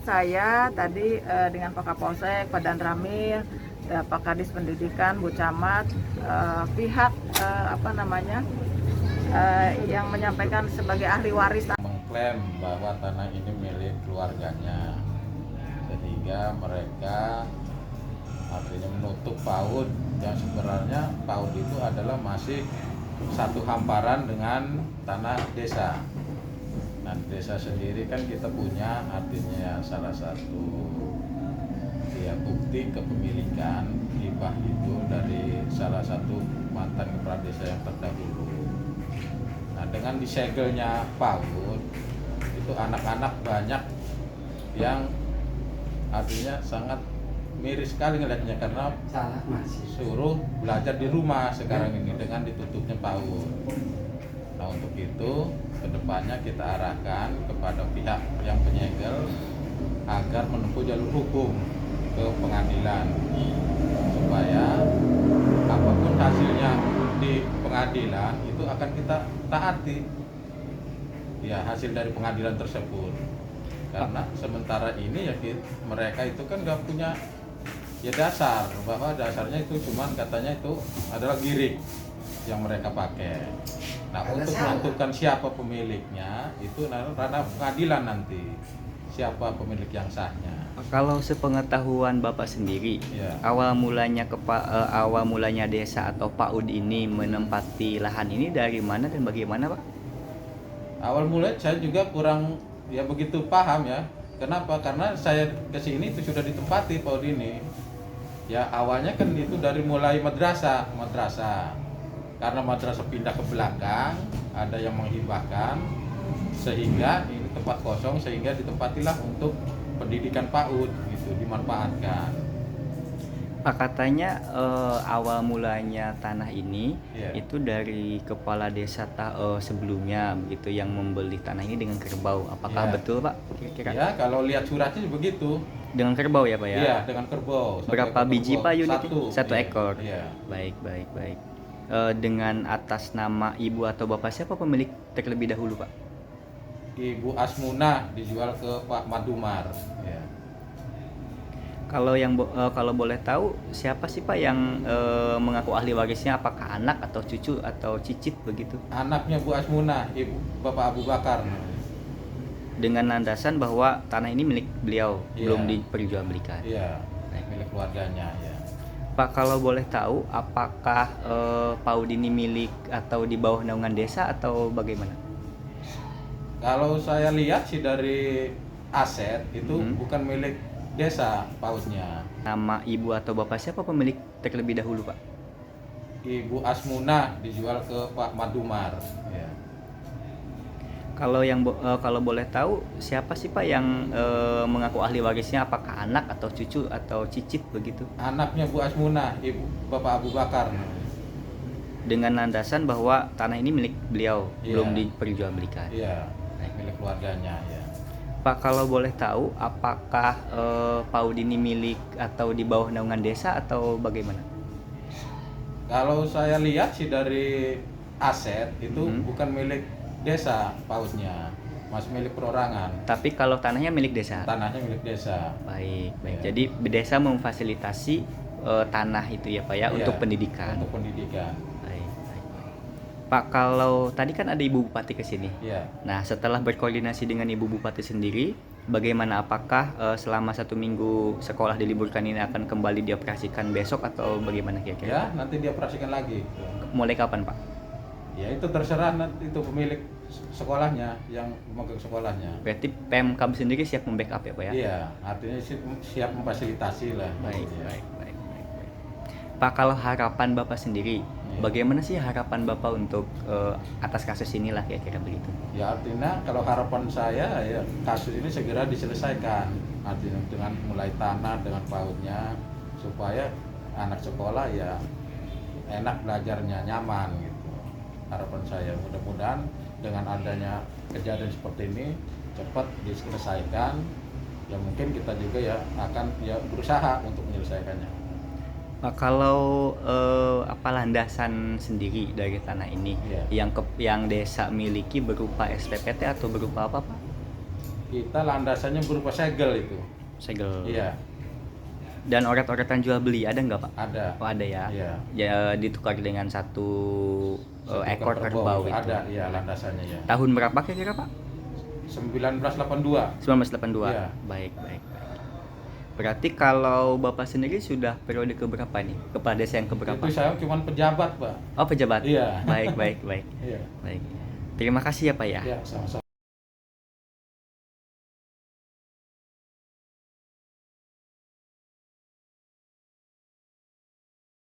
saya tadi dengan Pak Kapolsek, Pak Danramil, Pak Kadis Pendidikan, Bu Camat, pihak yang menyampaikan sebagai ahli waris mengklaim bahwa tanah ini milik keluarganya, sehingga mereka artinya menutup PAUD yang sebenarnya PAUD itu adalah masih satu hamparan dengan tanah desa. Nah, desa sendiri kan kita punya artinya salah satu bukti kepemilikan hibah itu dari salah satu mantan kepala desa yang terdahulu. Nah, dengan disegelnya PAUD itu anak-anak banyak yang artinya sangat miris sekali ngelihatnya karena suruh belajar di rumah sekarang ini dengan ditutupnya PAUD. Nah, untuk itu kedepannya kita arahkan kepada pihak yang penyegel agar menempuh jalur hukum ke pengadilan supaya apapun hasilnya di pengadilan itu akan kita taati ya hasil dari pengadilan tersebut, karena sementara ini ya mereka itu kan nggak punya ya dasar, bahwa dasarnya itu cuman katanya itu adalah girik yang mereka pakai. Nah, untuk menentukan siapa pemiliknya itu ranah pengadilan nanti, siapa pemilik yang sahnya. Kalau sepengetahuan Bapak sendiri, Ya. awal mulanya desa atau PAUD ini menempati lahan ini dari mana dan bagaimana, Pak? Awal mulai saya juga kurang ya begitu paham ya. Kenapa? Karena saya kesini itu sudah ditempati PAUD ini. Ya awalnya kan itu dari mulai madrasah. Karena madrasah pindah ke belakang, ada yang menghibahkan, sehingga ini tempat kosong, sehingga ditempatilah untuk pendidikan PAUD gitu, dimanfaatkan. Pak, katanya awal mulanya tanah ini itu dari kepala desa sebelumnya begitu yang membeli tanah ini dengan kerbau. Apakah betul, Pak? Kira-kira? Ya, kalau lihat suratnya begitu. Dengan kerbau ya, Pak ya? Iya, dengan kerbau. Berapa biji kerbau. Pak unit? Satu Iya. ekor. Iya. Baik. Dengan atas nama ibu atau bapak siapa pemilik terlebih dahulu, Pak? Ibu Asmunah dijual ke Pak Madumar. Ya. Kalau boleh tahu siapa sih Pak yang mengaku ahli warisnya? Apakah anak atau cucu atau cicit begitu? Anaknya Bu Asmunah, ibu Bapak Abu Bakar. Dengan landasan bahwa tanah ini milik beliau, Iya. belum diperjualbelikan. Iya, milik keluarganya ya. Pak, kalau boleh tahu apakah PAUD ini milik atau di bawah naungan desa atau bagaimana? Kalau saya lihat sih dari aset itu bukan milik desa PAUD-nya. Nama ibu atau bapak siapa pemilik terlebih dahulu, Pak? Ibu Asmunah dijual ke Pak Madumar. Ya. Kalau boleh tahu siapa sih Pak yang mengaku ahli warisnya? Apakah anak atau cucu atau cicit begitu? Anaknya Bu Asmunah, ibu Bapak Abu Bakar. Dengan landasan bahwa tanah ini milik beliau, Iya. belum diperjualbelikan. Iya, milik keluarganya ya. Pak, kalau boleh tahu apakah PAUD ini milik atau di bawah naungan desa atau bagaimana? Kalau saya lihat sih dari aset itu bukan milik desa PAUD-nya, masih milik perorangan. Tapi kalau tanahnya milik desa? Tanahnya milik desa. Baik. Ya. Jadi desa memfasilitasi tanah itu ya Pak ya, Iya, untuk pendidikan. Untuk pendidikan. Baik. Pak, kalau tadi kan ada Ibu Bupati ke sini. Iya. Nah, setelah berkoordinasi dengan Ibu Bupati sendiri, bagaimana, apakah selama 1 minggu sekolah diliburkan ini akan kembali dioperasikan besok atau bagaimana kira-kira? Ya, nanti dioperasikan lagi. Mulai kapan, Pak? Ya itu terserah nanti itu pemilik sekolahnya yang memegang sekolahnya. Berarti Pemkab sendiri siap membackup ya Pak ya? Iya, artinya siap memfasilitasi lah. Baik. Ya. Pak, kalau harapan Bapak sendiri, bagaimana sih harapan Bapak untuk atas kasus inilah kira-kira begitu? Ya artinya kalau harapan saya ya kasus ini segera diselesaikan. Artinya dengan mulai tanah dengan PAUD-nya supaya anak sekolah ya enak belajarnya, nyaman gitu. Harapan saya mudah-mudahan dengan adanya kejadian seperti ini cepat diselesaikan. Ya mungkin kita juga ya akan ya berusaha untuk menyelesaikannya. Pak, kalau landasan sendiri dari tanah ini yang desa miliki berupa SPPT atau berupa apa, Pak? kita landasannya berupa segel itu. Segel. Iya, Dan oret-oretan jual beli ada nggak Pak? ada. Oh ada ya. Iya. Ya ditukar dengan satu Satu ekor kerbau itu. Ada, iya landasannya ya. Tahun berapa kira-kira Pak? 1982. 1982. Iya. Baik, baik, baik. Berarti kalau Bapak sendiri sudah periode keberapa nih? Kepala desa yang keberapa? Itu saya cuma pejabat, Pak. Oh, pejabat. Iya. Baik, baik, baik. Iya. Baik. Terima kasih ya Pak ya. Iya, sama-sama.